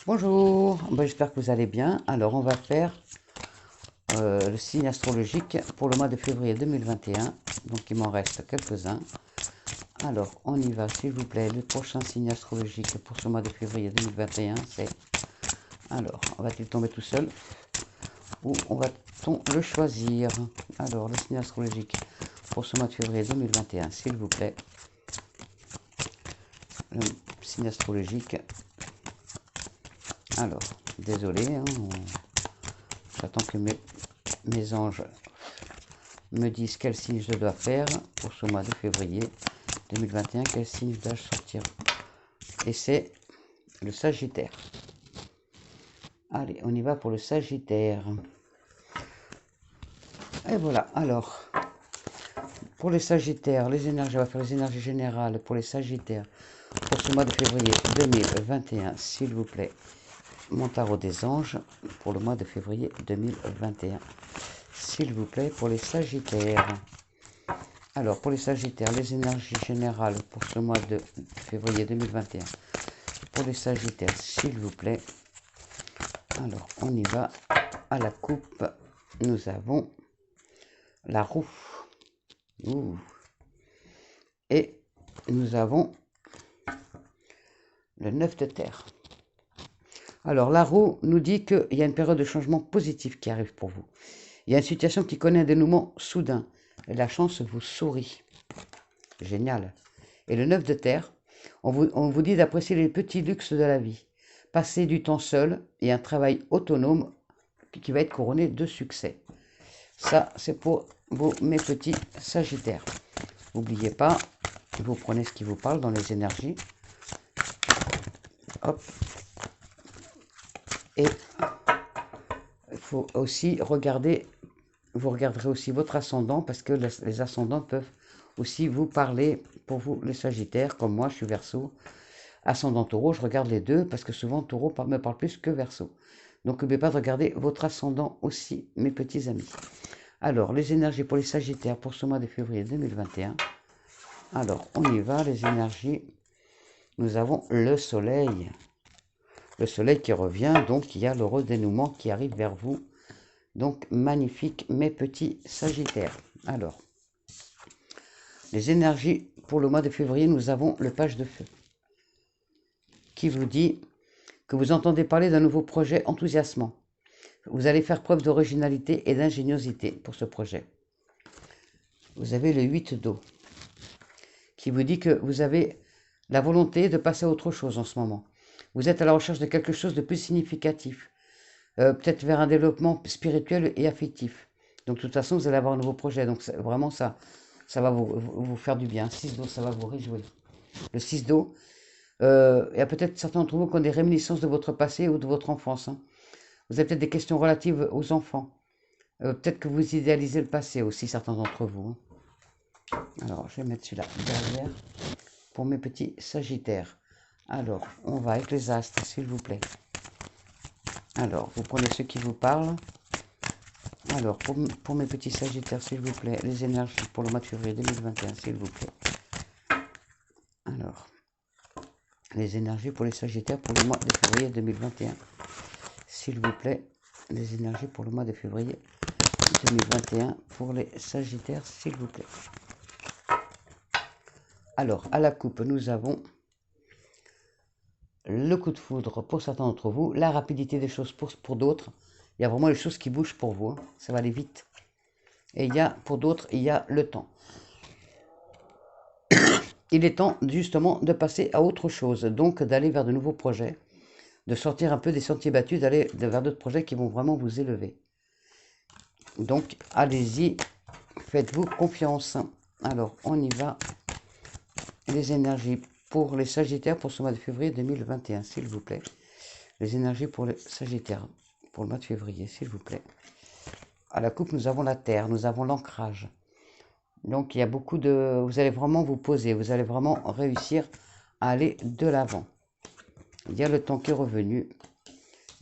Bonjour, j'espère que vous allez bien. Alors, on va faire le signe astrologique pour le mois de février 2021. Donc, il m'en reste quelques-uns. Alors, on y va, s'il vous plaît. Le prochain signe astrologique pour ce mois de février 2021, c'est... Alors, va-t-il tomber tout seul ou on va-t-on le choisir? Alors, le signe astrologique pour ce mois de février 2021, s'il vous plaît. Le signe astrologique. Alors, désolé, hein, j'attends que mes anges me disent quel signe je dois faire pour ce mois de février 2021, quel signe je dois sortir. Et c'est le Sagittaire. Allez, on y va pour le Sagittaire. Et voilà, alors, pour les Sagittaires, les énergies, on va faire les énergies générales pour les Sagittaires pour ce mois de février 2021, s'il vous plaît. Mon tarot des anges pour le mois de février 2021, s'il vous plaît, pour les Sagittaires. Alors, pour les Sagittaires, les énergies générales pour ce mois de février 2021. Pour les Sagittaires, s'il vous plaît. Alors, on y va. À la coupe, nous avons la roue. Ouh. Et nous avons le 9 de terre. Alors, la roue nous dit qu'il y a une période de changement positif qui arrive pour vous. Il y a une situation qui connaît un dénouement soudain. Et la chance vous sourit. Génial. Et le 9 de terre, on vous dit d'apprécier les petits luxes de la vie. Passer du temps seul et un travail autonome qui va être couronné de succès. Ça, c'est pour vous, mes petits Sagittaires. N'oubliez pas, vous prenez ce qui vous parle dans les énergies. Hop. Et il faut aussi regarder, vous regarderez aussi votre ascendant parce que les ascendants peuvent aussi vous parler pour vous, les Sagittaires. Comme moi, je suis Verseau. Ascendant Taureau, je regarde les deux parce que souvent Taureau me parle plus que Verseau. Donc n'oubliez pas de regarder votre ascendant aussi, mes petits amis. Alors, les énergies pour les Sagittaires pour ce mois de février 2021. Alors, on y va, les énergies. Nous avons le soleil. Le soleil qui revient, donc il y a le redénouement qui arrive vers vous. Donc, magnifique, mes petits Sagittaires. Alors, les énergies pour le mois de février, nous avons le page de feu qui vous dit que vous entendez parler d'un nouveau projet enthousiasmant. Vous allez faire preuve d'originalité et d'ingéniosité pour ce projet. Vous avez le 8 d'eau qui vous dit que vous avez la volonté de passer à autre chose en ce moment. Vous êtes à la recherche de quelque chose de plus significatif, peut-être vers un développement spirituel et affectif. Donc de toute façon, vous allez avoir un nouveau projet. Donc vraiment, ça va vous faire du bien. 6 d'eau, ça va vous réjouir. Le 6 d'eau, il y a peut-être certains d'entre vous qui ont des réminiscences de votre passé ou de votre enfance. Hein. Vous avez peut-être des questions relatives aux enfants. Peut-être que vous idéalisez le passé aussi, certains d'entre vous. Hein. Alors, je vais mettre celui-là derrière pour mes petits Sagittaires. Alors, on va avec les astres, s'il vous plaît. Alors, vous prenez ceux qui vous parlent. Alors, pour mes petits Sagittaires, s'il vous plaît, les énergies pour le mois de février 2021, s'il vous plaît. Alors, les énergies pour les Sagittaires pour le mois de février 2021. S'il vous plaît, les énergies pour le mois de février 2021 pour les Sagittaires, s'il vous plaît. Alors, à la coupe, nous avons le coup de foudre pour certains d'entre vous, la rapidité des choses pour d'autres. Il y a vraiment les choses qui bougent pour vous, hein. Ça va aller vite. Et il y a, pour d'autres, il y a le temps. Il est temps justement de passer à autre chose, donc d'aller vers de nouveaux projets, de sortir un peu des sentiers battus, d'aller vers d'autres projets qui vont vraiment vous élever. Donc, allez-y, faites-vous confiance. Alors, on y va. Les énergies pour les Sagittaires pour ce mois de février 2021, s'il vous plaît. Les énergies pour les Sagittaires pour le mois de février, s'il vous plaît. À la coupe, nous avons la terre, nous avons l'ancrage. Donc, il y a beaucoup de... Vous allez vraiment vous poser, vous allez vraiment réussir à aller de l'avant. Il y a le temps qui est revenu.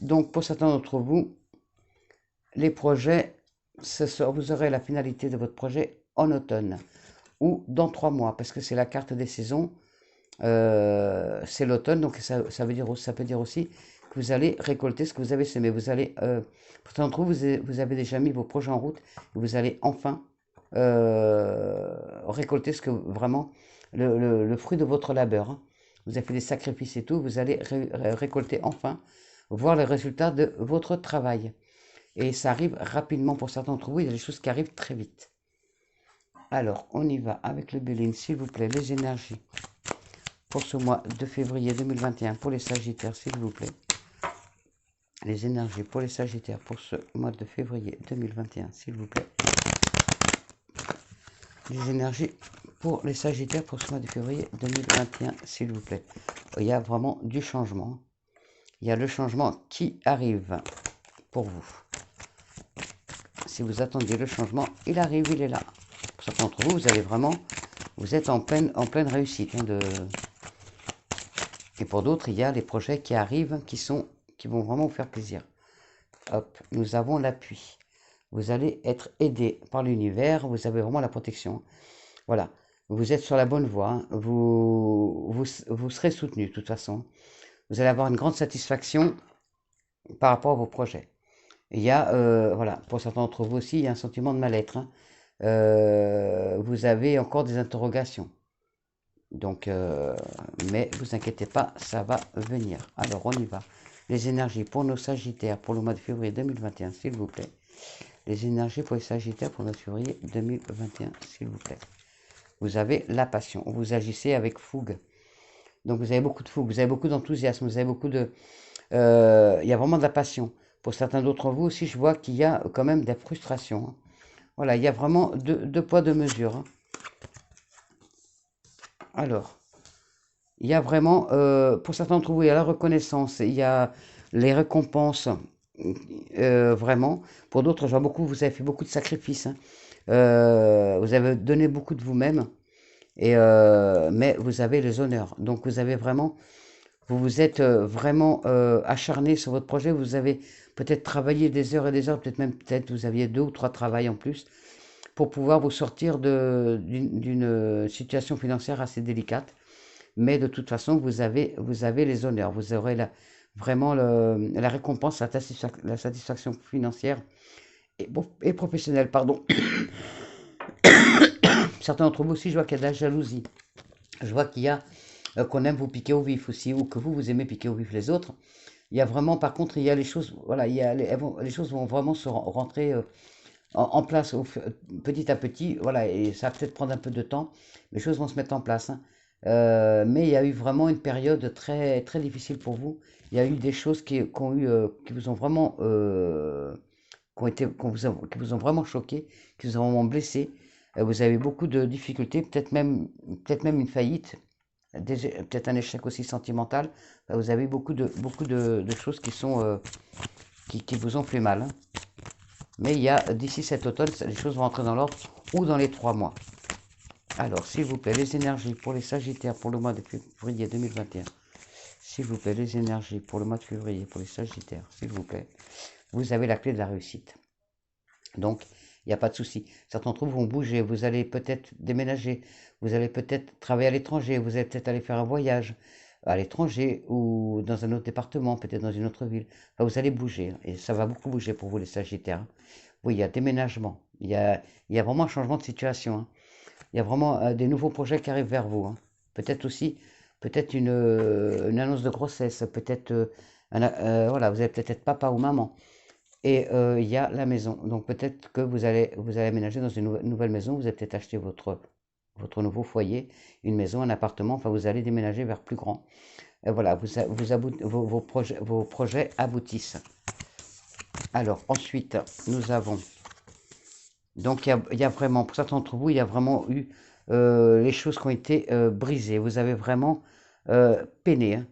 Donc, pour certains d'entre vous, les projets, vous aurez la finalité de votre projet en automne ou dans 3 mois, parce que c'est la carte des saisons. C'est l'automne, donc ça peut dire aussi que vous allez récolter ce que vous avez semé. Vous allez, pour certains d'entre vous, vous avez déjà mis vos projets en route et vous allez enfin récolter ce que vraiment le fruit de votre labeur, hein. Vous avez fait des sacrifices et tout, vous allez récolter enfin, voir le résultat de votre travail. Et ça arrive rapidement pour certains d'entre vous, il y a des choses qui arrivent très vite. Alors, on y va avec le Béline, s'il vous plaît, les énergies pour ce mois de février 2021 pour les Sagittaires, s'il vous plaît. Les énergies pour les Sagittaires pour ce mois de février 2021, s'il vous plaît. Les énergies pour les Sagittaires pour ce mois de février 2021, s'il vous plaît. Il y a vraiment du changement. Il y a le changement qui arrive pour vous. Si vous attendiez le changement, il arrive, il est là. Pour certains d'entre vous, vous avez vraiment, vous êtes en pleine réussite. Hein, Et pour d'autres, il y a les projets qui arrivent, qui vont vraiment vous faire plaisir. Hop, nous avons l'appui. Vous allez être aidé par l'univers, vous avez vraiment la protection. Voilà, vous êtes sur la bonne voie, hein. Vous serez soutenu de toute façon. Vous allez avoir une grande satisfaction par rapport à vos projets. Il y a, voilà, pour certains d'entre vous aussi, il y a un sentiment de mal-être, hein. Vous avez encore des interrogations. Donc, mais vous inquiétez pas, ça va venir. Alors, on y va. Les énergies pour nos Sagittaires pour le mois de février 2021, s'il vous plaît. Les énergies pour les Sagittaires pour le mois de février 2021, s'il vous plaît. Vous avez la passion. Vous agissez avec fougue. Donc, vous avez beaucoup de fougue, vous avez beaucoup d'enthousiasme, vous avez beaucoup de... il y a vraiment de la passion. Pour certains d'entre vous aussi, je vois qu'il y a quand même des frustrations, hein. Voilà, il y a vraiment deux poids, deux mesures, hein. Alors, il y a vraiment, pour certains d'entre vous, il y a la reconnaissance, il y a les récompenses, vraiment. Pour d'autres, je vois beaucoup, vous avez fait beaucoup de sacrifices, hein. Vous avez donné beaucoup de vous-même, mais vous avez les honneurs. Donc, vous avez vraiment, vous vous êtes vraiment acharné sur votre projet. Vous avez peut-être travaillé des heures et des heures, peut-être vous aviez 2 ou 3 travails en plus pour pouvoir vous sortir d'une situation financière assez délicate. Mais de toute façon, vous avez les honneurs. Vous aurez vraiment la récompense, la satisfaction financière et professionnelle. Pardon. Certains d'entre vous aussi, je vois qu'il y a de la jalousie. Je vois qu'il y a qu'on aime vous piquer au vif aussi, ou que vous aimez piquer au vif les autres. Il y a vraiment, par contre, il y a les choses, voilà, les choses vont vraiment se rentrer en place petit à petit, voilà, et ça va peut-être prendre un peu de temps, les choses vont se mettre en place, hein. Mais il y a eu vraiment une période très, très difficile pour vous. Il y a eu des choses qui vous ont vraiment, qui vous ont vraiment choqué, qui vous ont vraiment blessé. Vous avez beaucoup de difficultés, peut-être même une faillite, peut-être un échec aussi sentimental. Vous avez beaucoup de choses qui vous ont fait mal, hein. Mais il y a d'ici cet automne, les choses vont entrer dans l'ordre ou dans les 3 mois. Alors, s'il vous plaît, les énergies pour les Sagittaires pour le mois de février 2021. S'il vous plaît, les énergies pour le mois de février pour les Sagittaires, s'il vous plaît. Vous avez la clé de la réussite. Donc, il n'y a pas de souci. Certains d'entre vous vont bouger, vous allez peut-être déménager, vous allez peut-être travailler à l'étranger, vous allez peut-être aller faire un voyage à l'étranger ou dans un autre département, peut-être dans une autre ville. Enfin, vous allez bouger, et ça va beaucoup bouger pour vous les Sagittaires. Oui, il y a déménagement, il y a vraiment un changement de situation, hein. Il y a vraiment des nouveaux projets qui arrivent vers vous, hein. Peut-être aussi, peut-être une annonce de grossesse, peut-être, voilà, vous allez peut-être être papa ou maman. Et il y a la maison. Donc peut-être que vous allez aménager dans une nouvelle maison. Vous allez peut-être acheter votre nouveau foyer, une maison, un appartement. Enfin, vous allez déménager vers plus grand. Et voilà, vos projets aboutissent. Alors ensuite, nous avons... Donc il y a vraiment, pour certains d'entre vous, il y a vraiment eu les choses qui ont été brisées. Vous avez vraiment peiné, hein.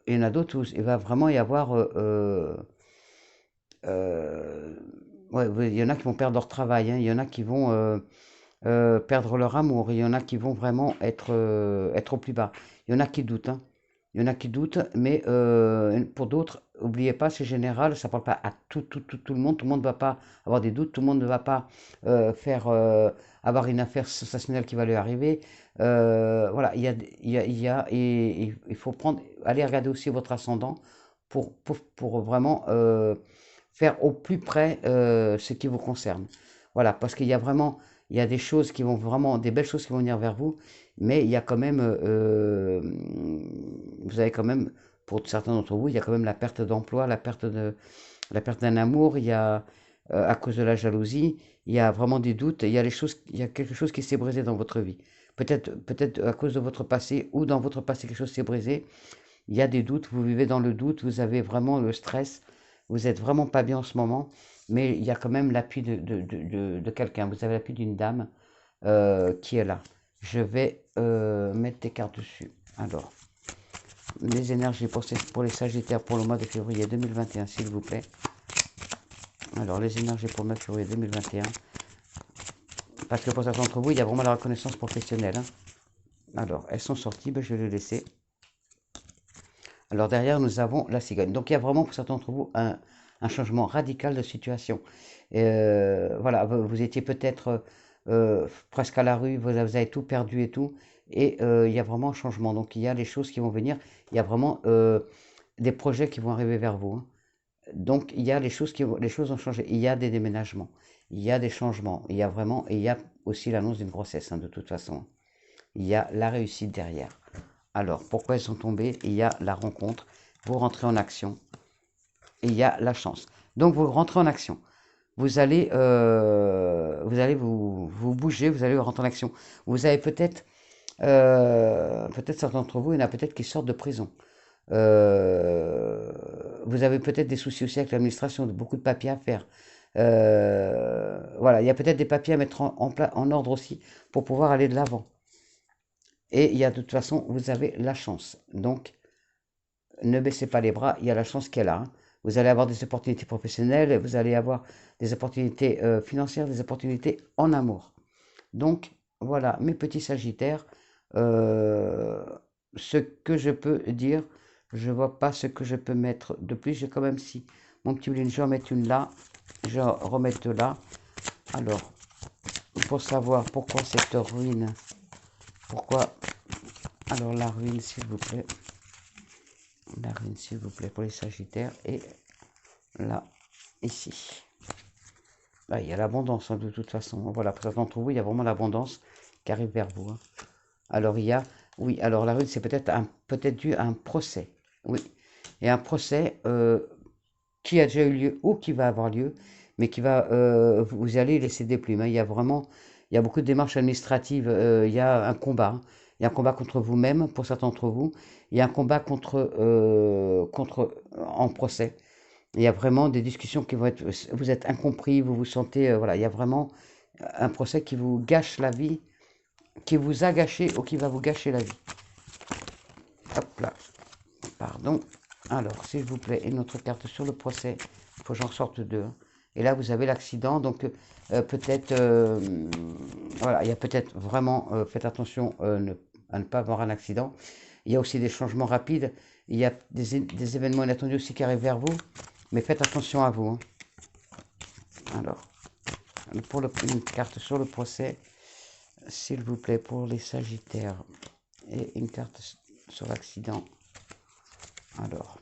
Il y en a d'autres où il va vraiment y avoir... ouais, il y en a qui vont perdre leur travail, hein. Il y en a qui vont perdre leur amour. Il y en a qui vont vraiment être au plus bas. Il y en a qui doutent, hein. Il y en a qui doutent, mais pour d'autres, n'oubliez pas, c'est général, ça ne parle pas à tout le monde. Tout le monde ne va pas avoir des doutes, tout le monde ne va pas avoir une affaire sensationnelle qui va lui arriver. Voilà, et il faut aller regarder aussi votre ascendant pour vraiment faire au plus près ce qui vous concerne. Voilà, parce qu'il y a vraiment, il y a des choses qui vont vraiment, des belles choses qui vont venir vers vous, mais il y a quand même, vous avez quand même, pour certains d'entre vous, il y a quand même la perte d'emploi, la perte d'un amour, il y a, à cause de la jalousie, il y a vraiment des doutes, il y a quelque chose qui s'est brisé dans votre vie. Peut-être à cause de votre passé ou dans votre passé quelque chose s'est brisé. Il y a des doutes, vous vivez dans le doute, vous avez vraiment le stress, vous êtes vraiment pas bien en ce moment, mais il y a quand même l'appui de quelqu'un. Vous avez l'appui d'une dame qui est là. Je vais mettre des cartes dessus. Alors, les énergies pour les Sagittaires pour le mois de février 2021, s'il vous plaît. Alors, les énergies pour le mois de février 2021. Parce que pour certains d'entre vous, il y a vraiment la reconnaissance professionnelle. Hein. Alors, elles sont sorties, ben, je vais les laisser. Alors, derrière, nous avons la cigogne. Donc, il y a vraiment pour certains d'entre vous un changement radical de situation. Voilà, vous étiez peut-être presque à la rue, vous avez tout perdu et tout. Et il y a vraiment un changement. Donc, il y a les choses qui vont venir. Il y a vraiment des projets qui vont arriver vers vous. Hein. Donc, il y a les choses ont changé. Il y a des déménagements, il y a des changements, il y a vraiment, et il y a aussi l'annonce d'une grossesse, hein, de toute façon. Il y a la réussite derrière. Alors, pourquoi elles sont tombées? Il y a la rencontre, vous rentrez en action, et il y a la chance. Donc, vous rentrez en action. Vous allez vous bouger, vous allez rentrer en action. Vous avez peut-être certains d'entre vous, il y en a peut-être qui sortent de prison. Vous avez peut-être des soucis aussi avec l'administration, beaucoup de papiers à faire. Voilà, il y a peut-être des papiers à mettre en ordre aussi pour pouvoir aller de l'avant. Et il y a de toute façon, vous avez la chance. Donc, ne baissez pas les bras, il y a la chance qu'elle a. Hein. Vous allez avoir des opportunités professionnelles, vous allez avoir des opportunités financières, des opportunités en amour. Donc, voilà, mes petits Sagittaires, ce que je peux dire, je vois pas ce que je peux mettre de plus. J'ai quand même si mon petit blin, je vais en mettre une là, je vais en remettre là. Alors, pour savoir pourquoi cette ruine, pourquoi, alors la ruine s'il vous plaît, la ruine s'il vous plaît pour les Sagittaires, et là, ici. Là, il y a l'abondance hein, de toute façon. Voilà, pour certains d'entre vous, il y a vraiment l'abondance qui arrive vers vous. Hein. Alors il y a, oui, alors la ruine c'est peut-être dû à un procès, oui, et un procès qui a déjà eu lieu ou qui va avoir lieu, mais qui va, vous allez laisser des plumes. Hein. Il y a vraiment, il y a beaucoup de démarches administratives, il y a un combat, hein. Il y a un combat contre vous-même pour certains d'entre vous, il y a un combat en procès. Il y a vraiment des discussions qui vont être, vous êtes incompris, vous vous sentez, voilà, il y a vraiment un procès qui vous gâche la vie, qui vous a gâché ou qui va vous gâcher la vie. Hop là, pardon. Alors, s'il vous plaît, une autre carte sur le procès. Il faut que j'en sorte deux. Hein. Et là, vous avez l'accident, donc peut-être, voilà, il y a peut-être vraiment, faites attention à ne pas avoir un accident. Il y a aussi des changements rapides. Il y a des événements inattendus aussi qui arrivent vers vous. Mais faites attention à vous. Hein. Alors, pour une carte sur le procès, s'il vous plaît, pour les Sagittaires. Et une carte sur l'accident. Alors,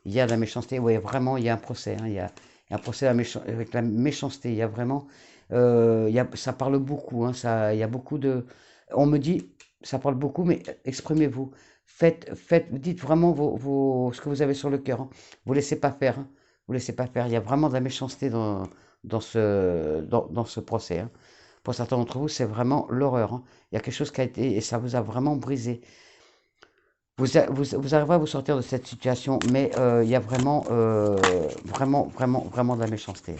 il y a de la méchanceté. Oui, vraiment, il y a un procès. Hein, il y a un procès avec la méchanceté. Il y a vraiment... ça parle beaucoup. Hein, il y a beaucoup de... On me dit, ça parle beaucoup, mais exprimez-vous. Dites vraiment ce que vous avez sur le cœur. Hein. Vous ne laissez pas faire. Hein. Vous laissez pas faire. Il y a vraiment de la méchanceté dans ce procès. Hein. Pour certains d'entre vous, c'est vraiment l'horreur. Hein. Il y a quelque chose qui a été... Et ça vous a vraiment brisé. Vous arriverez à vous sortir de cette situation, mais il y a vraiment, vraiment de la méchanceté.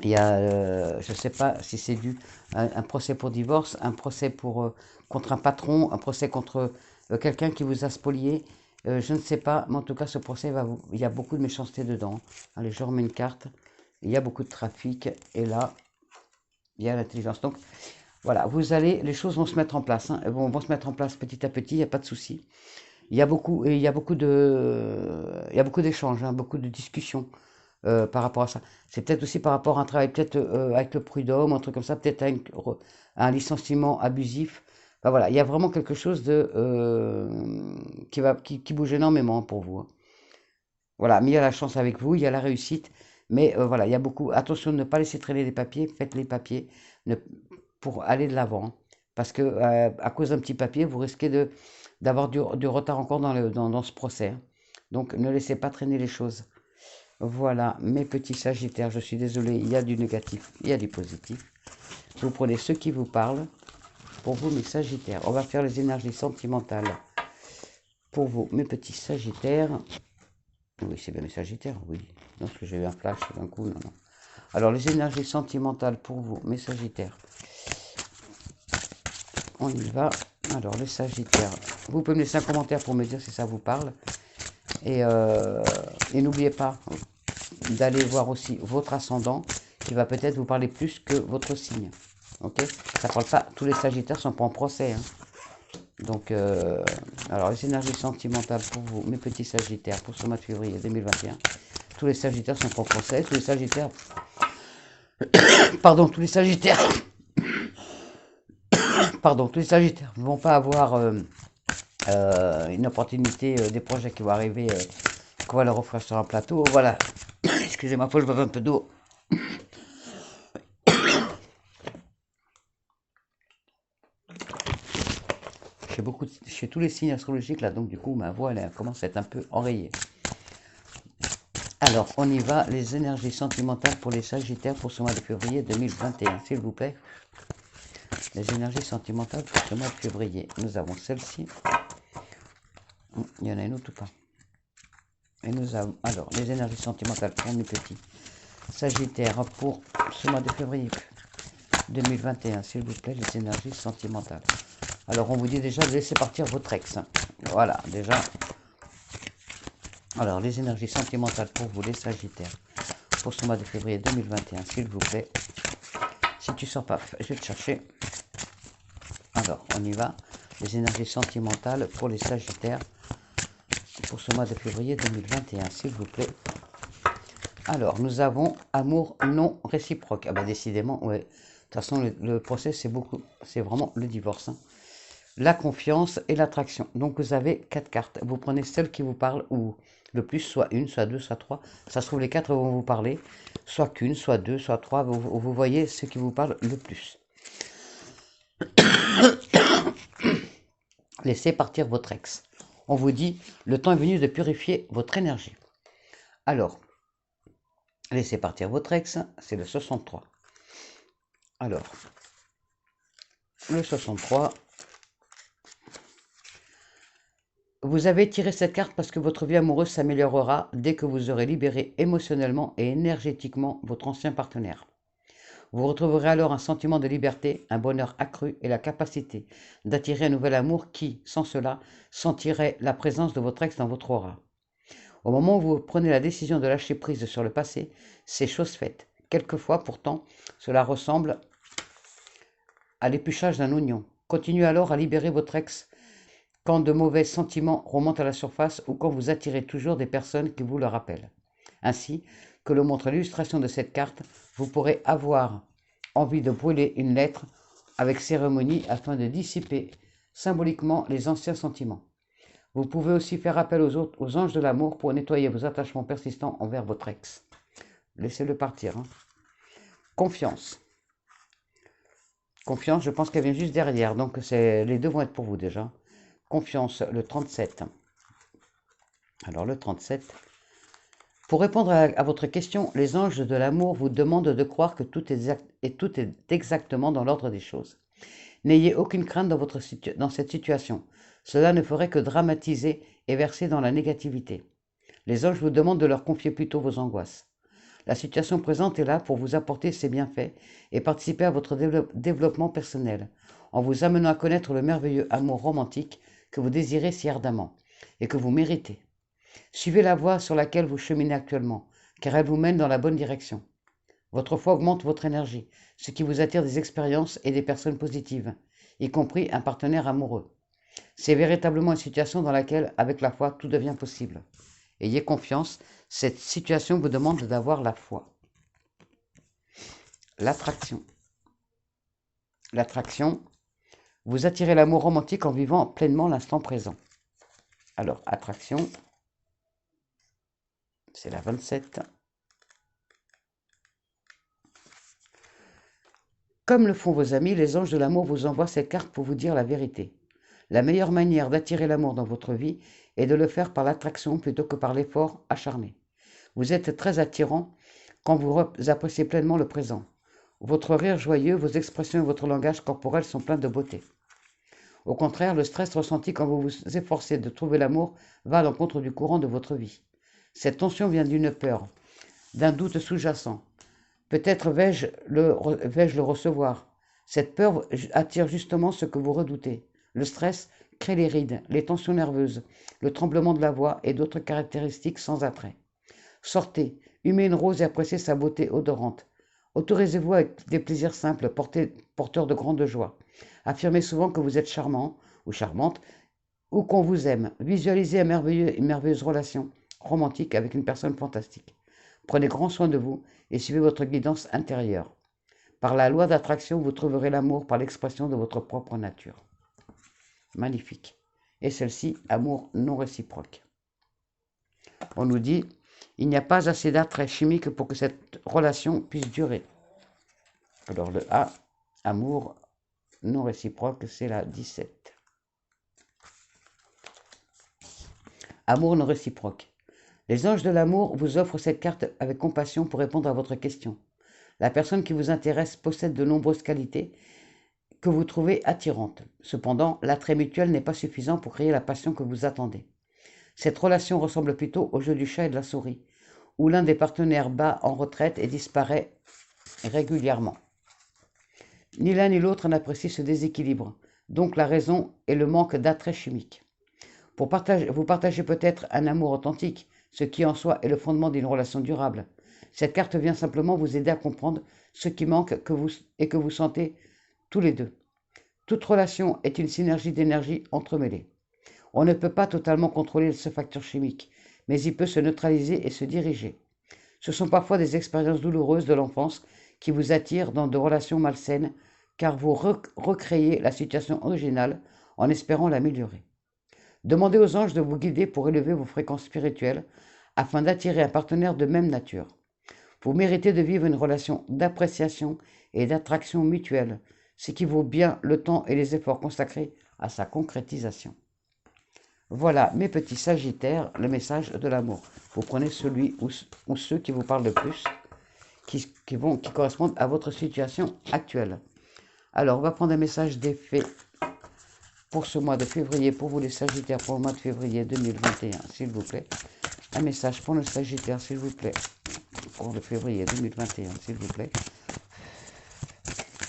Il y a, je ne sais pas si c'est dû à un procès pour divorce, un procès contre un patron, un procès contre quelqu'un qui vous a spolié. Je ne sais pas, mais en tout cas, ce procès, il y a beaucoup de méchanceté dedans. Allez, je remets une carte. Il y a beaucoup de trafic, et là, il y a l'intelligence. Donc, voilà, les choses vont se mettre en place. Hein, vont se mettre en place petit à petit, il n'y a pas de souci. Il y a beaucoup d'échanges, hein, beaucoup de discussions. par rapport à ça. C'est peut-être aussi par rapport à un travail, peut-être avec le prud'homme, un truc comme ça, peut-être à un licenciement abusif. Enfin, voilà, il y a vraiment quelque chose de, qui bouge énormément pour vous, hein. Voilà, mais il y a la chance avec vous, il y a la réussite, mais voilà, il y a beaucoup. Attention de ne pas laisser traîner les papiers, faites les papiers ne- pour aller de l'avant, hein. Parce que à cause d'un petit papier, vous risquez d'avoir du retard encore dans ce procès, hein. Donc ne laissez pas traîner les choses. Voilà, mes petits sagittaires, je suis désolé, il y a du négatif, il y a du positif. Vous prenez ce qui vous parle. Pour vous, mes sagittaires, on va faire les énergies sentimentales. Pour vous, mes petits sagittaires. Oui, c'est bien les sagittaires, oui. Non, parce que j'ai eu un flash d'un coup, non, non. Alors, les énergies sentimentales pour vous, mes sagittaires. On y va. Alors, les sagittaires. Vous pouvez me laisser un commentaire pour me dire si ça vous parle. Et n'oubliez pas d'aller voir aussi votre ascendant, qui va peut-être vous parler plus que votre signe. Ok? Ça parle pas, tous les sagittaires sont pas en procès, hein. Donc, alors les énergies sentimentales pour vous, mes petits sagittaires, pour ce mois de février 2021. Tous les sagittaires sont en procès, tous les sagittaires, pardon, tous les sagittaires, pardon, tous les sagittaires ne vont pas avoir une opportunité, des projets qui vont arriver, qu'on va leur offrir sur un plateau. Voilà, excusez-moi, faut que je boive un peu d'eau. Chez tous les signes astrologiques là, donc du coup ma voix elle commence à être un peu enrayée. Alors on y va, les énergies sentimentales pour les sagittaires pour ce mois de février 2021, s'il vous plaît. Les énergies sentimentales pour ce mois de février. Nous avons celle-ci. Il y en a une autre ou pas? Et nous avons alors les énergies sentimentales pour mes petits sagittaires pour ce mois de février 2021, s'il vous plaît, les énergies sentimentales. Alors on vous dit déjà de laisser partir votre ex. Voilà, déjà. Alors les énergies sentimentales pour vous, les sagittaires, pour ce mois de février 2021, s'il vous plaît. Si tu sors pas, je vais te chercher. Alors, on y va. Les énergies sentimentales pour les sagittaires pour ce mois de février 2021, s'il vous plaît. Alors, nous avons amour non réciproque. Ah bah décidément, ouais. De toute façon, le procès, c'est vraiment le divorce, hein. La confiance et l'attraction. Donc, vous avez 4 cartes. Vous prenez celle qui vous parle, ou le plus, soit une, soit deux, soit trois. Ça se trouve, les 4 vont vous parler. Soit qu'une, soit deux, soit trois. Vous voyez ce qui vous parle le plus. Laissez partir votre ex. On vous dit, le temps est venu de purifier votre énergie. Alors, laissez partir votre ex, c'est le 63. Alors, le 63, vous avez tiré cette carte parce que votre vie amoureuse s'améliorera dès que vous aurez libéré émotionnellement et énergétiquement votre ancien partenaire. Vous retrouverez alors un sentiment de liberté, un bonheur accru et la capacité d'attirer un nouvel amour qui, sans cela, sentirait la présence de votre ex dans votre aura. Au moment où vous prenez la décision de lâcher prise sur le passé, c'est chose faite. Quelquefois, pourtant, cela ressemble à l'épluchage d'un oignon. Continuez alors à libérer votre ex quand de mauvais sentiments remontent à la surface ou quand vous attirez toujours des personnes qui vous le rappellent. Ainsi que le montre l'illustration de cette carte, vous pourrez avoir envie de brûler une lettre avec cérémonie afin de dissiper symboliquement les anciens sentiments. Vous pouvez aussi faire appel aux anges de l'amour pour nettoyer vos attachements persistants envers votre ex. Laissez-le partir, hein. Confiance. Confiance, je pense qu'elle vient juste derrière, donc les deux vont être pour vous déjà. Confiance, le 37. Alors le 37. Pour répondre à votre question, les anges de l'amour vous demandent de croire que tout est exactement dans l'ordre des choses. N'ayez aucune crainte dans cette situation. Cela ne ferait que dramatiser et verser dans la négativité. Les anges vous demandent de leur confier plutôt vos angoisses. La situation présente est là pour vous apporter ses bienfaits et participer à votre développement personnel, en vous amenant à connaître le merveilleux amour romantique que vous désirez si ardemment et que vous méritez. Suivez la voie sur laquelle vous cheminez actuellement, car elle vous mène dans la bonne direction. Votre foi augmente votre énergie, ce qui vous attire des expériences et des personnes positives, y compris un partenaire amoureux. C'est véritablement une situation dans laquelle, avec la foi, tout devient possible. Ayez confiance, cette situation vous demande d'avoir la foi. L'attraction. L'attraction, vous attirez l'amour romantique en vivant pleinement l'instant présent. Alors, attraction, c'est la 27. Comme le font vos amis, les anges de l'amour vous envoient cette carte pour vous dire la vérité. La meilleure manière d'attirer l'amour dans votre vie est de le faire par l'attraction plutôt que par l'effort acharné. Vous êtes très attirant quand vous appréciez pleinement le présent. Votre rire joyeux, vos expressions et votre langage corporel sont pleins de beauté. Au contraire, le stress ressenti quand vous vous efforcez de trouver l'amour va à l'encontre du courant de votre vie. Cette tension vient d'une peur, d'un doute sous-jacent. Peut-être vais-je le recevoir. Cette peur attire justement ce que vous redoutez. Le stress crée les rides, les tensions nerveuses, le tremblement de la voix et d'autres caractéristiques sans attrait. Sortez, humez une rose et appréciez sa beauté odorante. Autorisez-vous avec des plaisirs simples, porteurs de grande joie. Affirmez souvent que vous êtes charmant ou charmante ou qu'on vous aime. Visualisez une merveilleuse relation romantique avec une personne fantastique. Prenez grand soin de vous et suivez votre guidance intérieure. Par la loi d'attraction, vous trouverez l'amour par l'expression de votre propre nature. Magnifique. Et celle-ci, amour non réciproque. On nous dit, il n'y a pas assez d'attrait chimique pour que cette relation puisse durer. Alors le A, amour non réciproque, c'est la 17. Amour non réciproque. Les anges de l'amour vous offrent cette carte avec compassion pour répondre à votre question. La personne qui vous intéresse possède de nombreuses qualités que vous trouvez attirantes. Cependant, l'attrait mutuel n'est pas suffisant pour créer la passion que vous attendez. Cette relation ressemble plutôt au jeu du chat et de la souris, où l'un des partenaires bat en retraite et disparaît régulièrement. Ni l'un ni l'autre n'apprécie ce déséquilibre, donc la raison est le manque d'attrait chimique. Vous partagez peut-être un amour authentique, ce qui en soi est le fondement d'une relation durable. Cette carte vient simplement vous aider à comprendre ce qui manque et que vous sentez tous les deux. Toute relation est une synergie d'énergie entremêlée. On ne peut pas totalement contrôler ce facteur chimique, mais il peut se neutraliser et se diriger. Ce sont parfois des expériences douloureuses de l'enfance qui vous attirent dans de relations malsaines, car vous recréez la situation originale en espérant l'améliorer. Demandez aux anges de vous guider pour élever vos fréquences spirituelles afin d'attirer un partenaire de même nature. Vous méritez de vivre une relation d'appréciation et d'attraction mutuelle, ce qui vaut bien le temps et les efforts consacrés à sa concrétisation. Voilà, mes petits sagittaires, le message de l'amour. Vous prenez celui ou ceux qui vous parlent le plus, qui correspondent à votre situation actuelle. Alors, on va prendre un message d'effet pour ce mois de février, pour vous les sagittaires, pour le mois de février 2021, s'il vous plaît. Un message pour le sagittaire, s'il vous plaît, pour le février 2021, s'il vous plaît.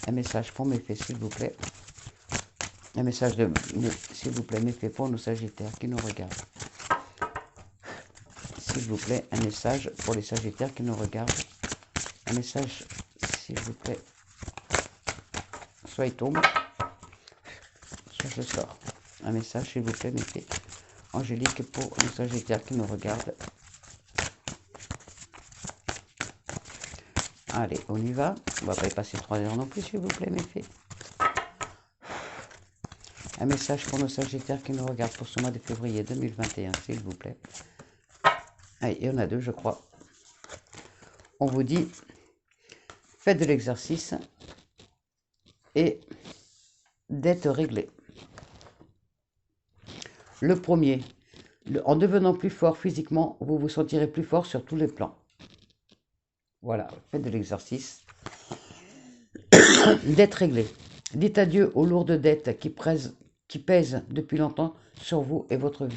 Un message pour mes faits, s'il vous plaît. Un message s'il vous plaît, mes faits pour nos sagittaires qui nous regardent. S'il vous plaît, un message pour les sagittaires qui nous regardent. Un message, s'il vous plaît. Soit il tombe, soit je sors. Un message, s'il vous plaît, mes faits. Angélique pour nos sagittaires qui nous regardent. Allez, on y va. On va pas y passer 3 heures non plus, s'il vous plaît, mes faits. Un message pour nos sagittaires qui nous regardent pour ce mois de février 2021, s'il vous plaît. Allez, il y en a 2, je crois. On vous dit, faites de l'exercice et d'être réglé. Le premier, en devenant plus fort physiquement, vous vous sentirez plus fort sur tous les plans. Voilà, faites de l'exercice. D'être réglé. Dites adieu aux lourdes dettes qui pèsent depuis longtemps sur vous et votre vie.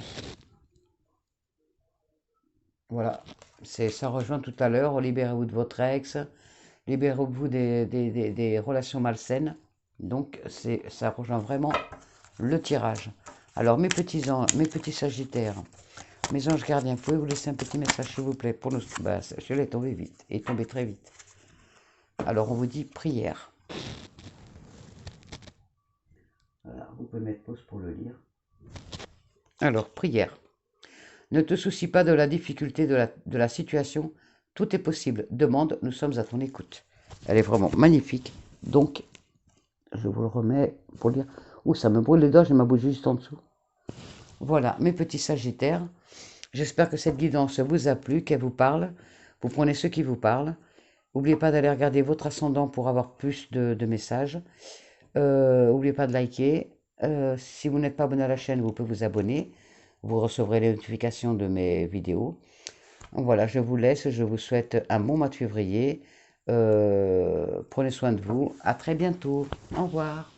Voilà, ça rejoint tout à l'heure. Libérez-vous de votre ex, libérez-vous des relations malsaines. Donc, ça rejoint vraiment le tirage. Alors, mes petits sagittaires, mes anges gardiens, pouvez vous laisser un petit message, s'il vous plaît, pour nous. Je l'ai tombé vite, et tombé très vite. Alors, on vous dit prière. Voilà, vous pouvez mettre pause pour le lire. Alors, prière. Ne te soucie pas de la difficulté de la situation. Tout est possible. Demande, nous sommes à ton écoute. Elle est vraiment magnifique. Donc, je vous le remets pour lire. Ouh, ça me brûle les doigts, j'ai ma bougie juste en dessous. Voilà, mes petits sagittaires. J'espère que cette guidance vous a plu, qu'elle vous parle. Vous prenez ce qui vous parle. N'oubliez pas d'aller regarder votre ascendant pour avoir plus de messages. N'oubliez pas de liker. Si vous n'êtes pas abonné à la chaîne, vous pouvez vous abonner. Vous recevrez les notifications de mes vidéos. Voilà, je vous laisse. Je vous souhaite un bon mois de février. Prenez soin de vous. À très bientôt. Au revoir.